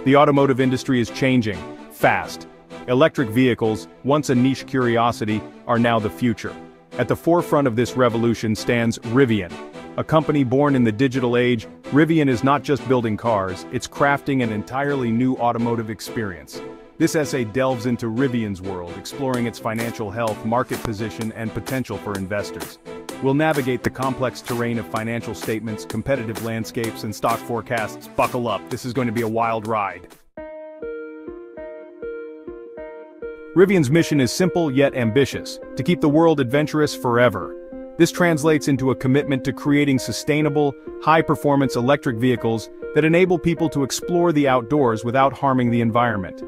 The automotive industry is changing, fast. Electric vehicles, once a niche curiosity, are now the future. At the forefront of this revolution stands Rivian. A company born in the digital age, Rivian is not just building cars, it's crafting an entirely new automotive experience. This essay delves into Rivian's world, exploring its financial health, market position, and potential for investors. We'll navigate the complex terrain of financial statements, competitive landscapes, and stock forecasts. Buckle up, this is going to be a wild ride. Rivian's mission is simple yet ambitious: to keep the world adventurous forever. This translates into a commitment to creating sustainable, high-performance electric vehicles that enable people to explore the outdoors without harming the environment.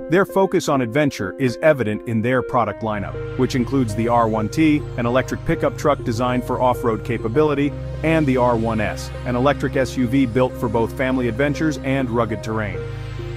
Their focus on adventure is evident in their product lineup, which includes the R1T, an electric pickup truck designed for off-road capability, and the R1S, an electric SUV built for both family adventures and rugged terrain.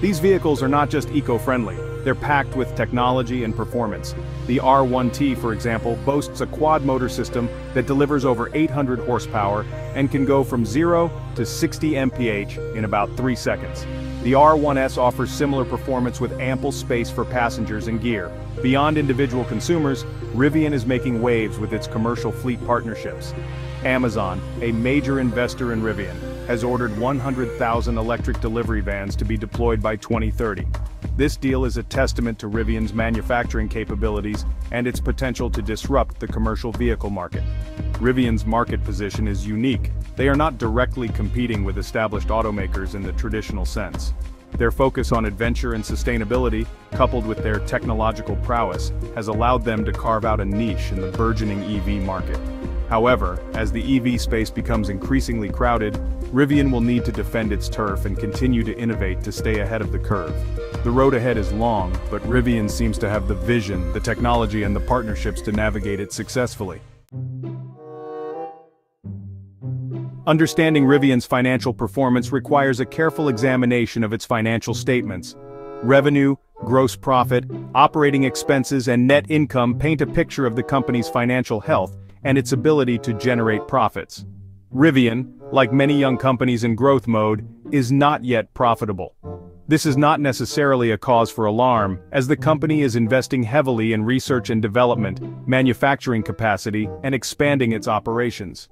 These vehicles are not just eco-friendly, they're packed with technology and performance. The R1T, for example, boasts a quad-motor system that delivers over 800 horsepower and can go from 0 to 60 mph in about 3 seconds. The R1S offers similar performance with ample space for passengers and gear. Beyond individual consumers, Rivian is making waves with its commercial fleet partnerships. Amazon, a major investor in Rivian, has ordered 100,000 electric delivery vans to be deployed by 2030. This deal is a testament to Rivian's manufacturing capabilities and its potential to disrupt the commercial vehicle market. Rivian's market position is unique. They are not directly competing with established automakers in the traditional sense. Their focus on adventure and sustainability, coupled with their technological prowess, has allowed them to carve out a niche in the burgeoning EV market. However, as the EV space becomes increasingly crowded, Rivian will need to defend its turf and continue to innovate to stay ahead of the curve. The road ahead is long, but Rivian seems to have the vision, the technology, and the partnerships to navigate it successfully. Understanding Rivian's financial performance requires a careful examination of its financial statements. Revenue, gross profit, operating expenses, and net income paint a picture of the company's financial health and its ability to generate profits. Rivian, like many young companies in growth mode, is not yet profitable. This is not necessarily a cause for alarm, as the company is investing heavily in research and development, manufacturing capacity, and expanding its operations.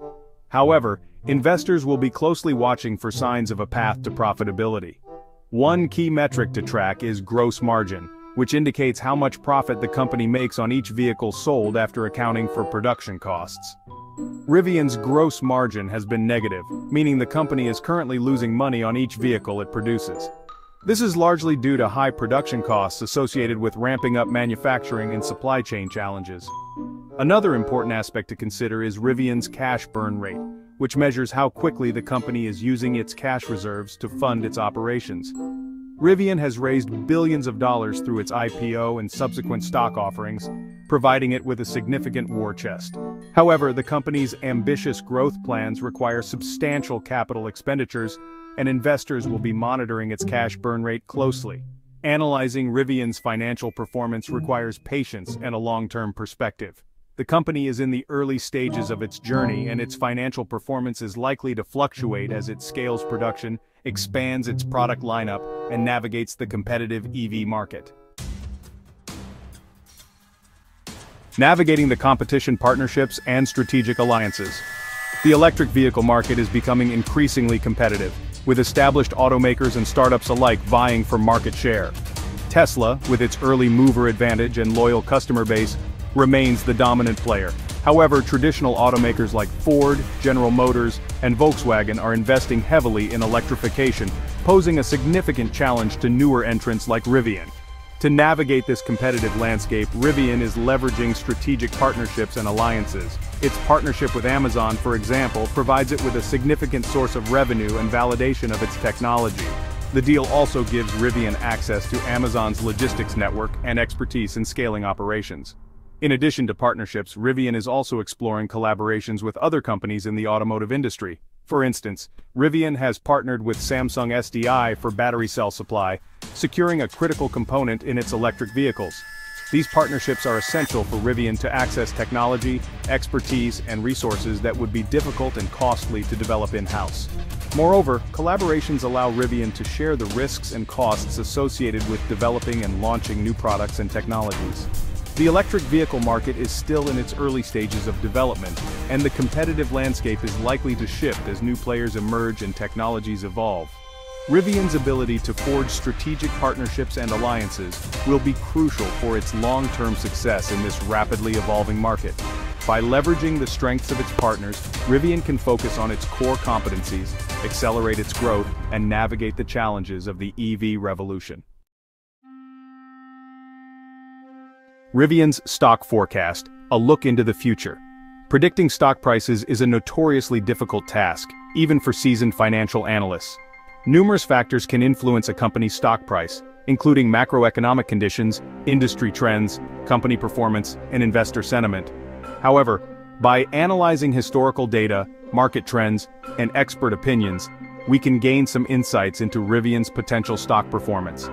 However, investors will be closely watching for signs of a path to profitability. One key metric to track is gross margin, which indicates how much profit the company makes on each vehicle sold after accounting for production costs. Rivian's gross margin has been negative, meaning the company is currently losing money on each vehicle it produces. This is largely due to high production costs associated with ramping up manufacturing and supply chain challenges. Another important aspect to consider is Rivian's cash burn rate, which measures how quickly the company is using its cash reserves to fund its operations. Rivian has raised billions of dollars through its IPO and subsequent stock offerings, providing it with a significant war chest. However, the company's ambitious growth plans require substantial capital expenditures, and investors will be monitoring its cash burn rate closely. Analyzing Rivian's financial performance requires patience and a long-term perspective. The company is in the early stages of its journey, and its financial performance is likely to fluctuate as it scales production, expands its product lineup, and navigates the competitive EV market. Navigating the competition, partnerships, and strategic alliances. The electric vehicle market is becoming increasingly competitive, with established automakers and startups alike vying for market share. Tesla, with its early mover advantage and loyal customer base, remains the dominant player. However, traditional automakers like Ford, General Motors, and Volkswagen are investing heavily in electrification, posing a significant challenge to newer entrants like Rivian. To navigate this competitive landscape, Rivian is leveraging strategic partnerships and alliances. Its partnership with Amazon, for example, provides it with a significant source of revenue and validation of its technology. The deal also gives Rivian access to Amazon's logistics network and expertise in scaling operations. In addition to partnerships, Rivian is also exploring collaborations with other companies in the automotive industry. For instance, Rivian has partnered with Samsung SDI for battery cell supply, securing a critical component in its electric vehicles. These partnerships are essential for Rivian to access technology, expertise, and resources that would be difficult and costly to develop in-house. Moreover, collaborations allow Rivian to share the risks and costs associated with developing and launching new products and technologies. The electric vehicle market is still in its early stages of development, and the competitive landscape is likely to shift as new players emerge and technologies evolve. Rivian's ability to forge strategic partnerships and alliances will be crucial for its long-term success in this rapidly evolving market. By leveraging the strengths of its partners, Rivian can focus on its core competencies, accelerate its growth, and navigate the challenges of the EV revolution. Rivian's stock forecast, a look into the future. Predicting stock prices is a notoriously difficult task, even for seasoned financial analysts. Numerous factors can influence a company's stock price, including macroeconomic conditions, industry trends, company performance, and investor sentiment. However, by analyzing historical data, market trends, and expert opinions, we can gain some insights into Rivian's potential stock performance.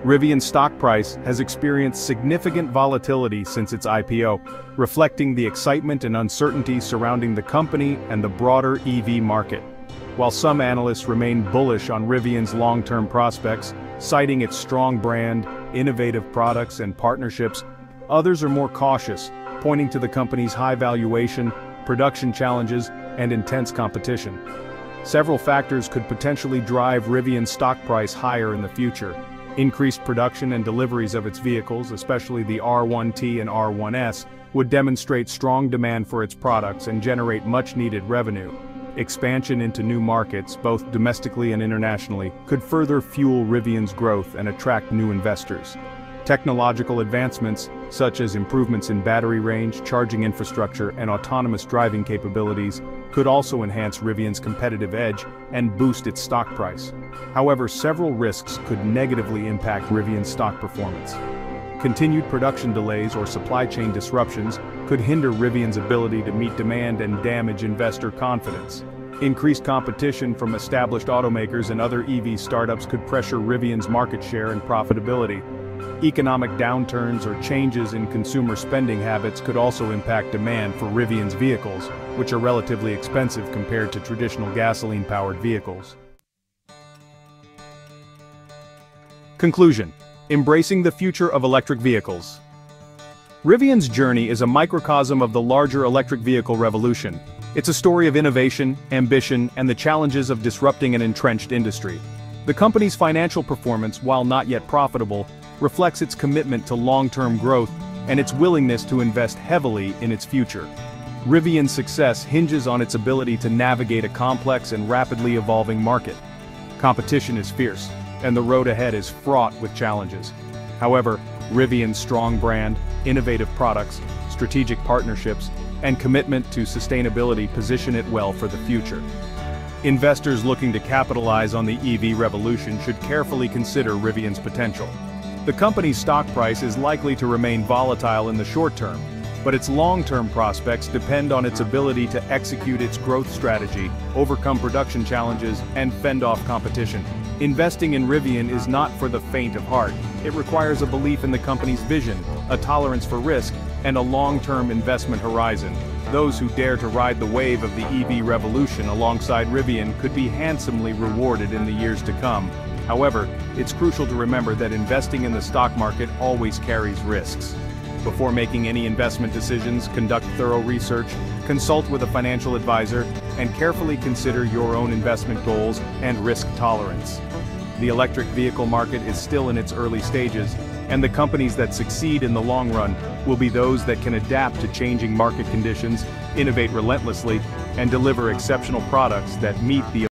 Rivian's stock price has experienced significant volatility since its IPO, reflecting the excitement and uncertainty surrounding the company and the broader EV market. While some analysts remain bullish on Rivian's long-term prospects, citing its strong brand, innovative products, and partnerships, others are more cautious, pointing to the company's high valuation, production challenges, and intense competition. Several factors could potentially drive Rivian's stock price higher in the future. Increased production and deliveries of its vehicles, especially the R1T and R1S, would demonstrate strong demand for its products and generate much-needed revenue. Expansion into new markets, both domestically and internationally, could further fuel Rivian's growth and attract new investors. Technological advancements, such as improvements in battery range, charging infrastructure, and autonomous driving capabilities, could also enhance Rivian's competitive edge and boost its stock price. However, several risks could negatively impact Rivian's stock performance. Continued production delays or supply chain disruptions could hinder Rivian's ability to meet demand and damage investor confidence. Increased competition from established automakers and other EV startups could pressure Rivian's market share and profitability. Economic downturns or changes in consumer spending habits could also impact demand for Rivian's vehicles, which are relatively expensive compared to traditional gasoline-powered vehicles. Conclusion: embracing the future of electric vehicles. Rivian's journey is a microcosm of the larger electric vehicle revolution. It's a story of innovation, ambition, and the challenges of disrupting an entrenched industry. The company's financial performance, while not yet profitable, reflects its commitment to long-term growth and its willingness to invest heavily in its future. Rivian's success hinges on its ability to navigate a complex and rapidly evolving market. Competition is fierce, and the road ahead is fraught with challenges. However, Rivian's strong brand, innovative products, strategic partnerships, and commitment to sustainability position it well for the future. Investors looking to capitalize on the EV revolution should carefully consider Rivian's potential. The company's stock price is likely to remain volatile in the short term, but its long-term prospects depend on its ability to execute its growth strategy, overcome production challenges, and fend off competition. Investing in Rivian is not for the faint of heart. It requires a belief in the company's vision, a tolerance for risk, and a long-term investment horizon. Those who dare to ride the wave of the EV revolution alongside Rivian could be handsomely rewarded in the years to come. However, it's crucial to remember that investing in the stock market always carries risks. Before making any investment decisions, conduct thorough research, consult with a financial advisor, and carefully consider your own investment goals and risk tolerance. The electric vehicle market is still in its early stages, and the companies that succeed in the long run will be those that can adapt to changing market conditions, innovate relentlessly, and deliver exceptional products that meet the